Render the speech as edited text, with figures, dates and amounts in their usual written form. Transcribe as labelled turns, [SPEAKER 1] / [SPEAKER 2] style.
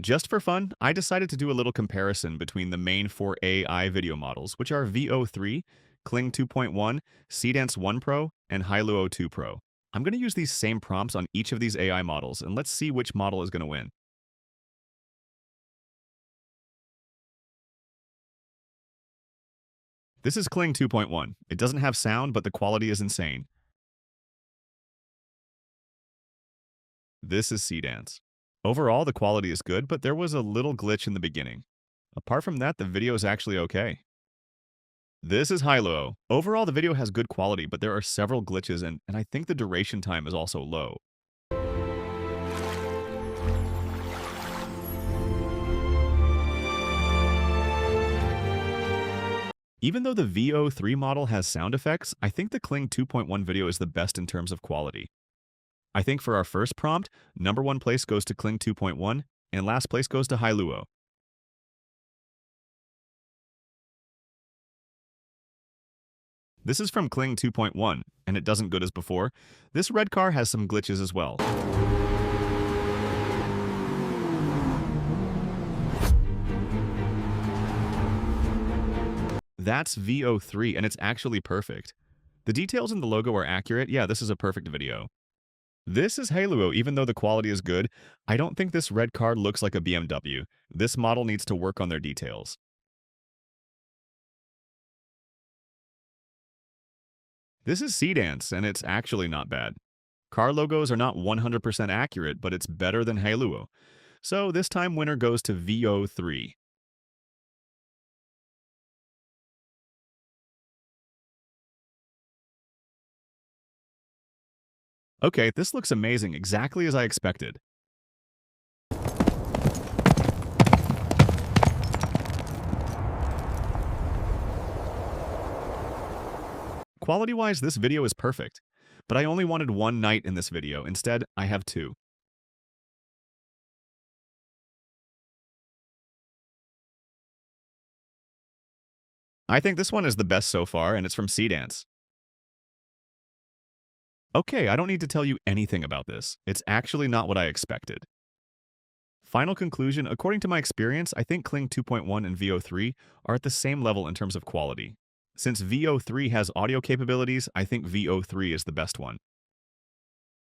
[SPEAKER 1] Just for fun, I decided to do a little comparison between the main four AI video models, which are VO3, Kling 2.1, Seedance 1 Pro, and Hailuo 2 Pro. I'm going to use these same prompts on each of these AI models, and let's see which model is going to win. This is Kling 2.1. It doesn't have sound, but the quality is insane. This is Seedance. Overall, the quality is good, but there was a little glitch in the beginning. Apart from that, the video is actually okay. This is Hailuo. Overall, the video has good quality, but there are several glitches, and I think the duration time is also low. Even though the VO3 model has sound effects, I think the Kling 2.1 video is the best in terms of quality. I think for our first prompt, number one place goes to Kling 2.1, and last place goes to Hailuo. This is from Kling 2.1, and it doesn't good as before. This red car has some glitches as well. That's VO3, and it's actually perfect. The details in the logo are accurate. Yeah, this is a perfect video. This is Hailuo. Even though the quality is good, I don't think this red car looks like a BMW. This model needs to work on their details. This is Seedance, and it's actually not bad. Car logos are not 100% accurate, but it's better than Hailuo. So this time winner goes to VO3. Okay, this looks amazing, exactly as I expected. Quality-wise, this video is perfect. But I only wanted one night in this video. Instead, I have two. I think this one is the best so far, and it's from Seedance. Okay, I don't need to tell you anything about this. It's actually not what I expected. Final conclusion, according to my experience, I think Kling 2.1 and VO3 are at the same level in terms of quality. Since VO3 has audio capabilities, I think VO3 is the best one.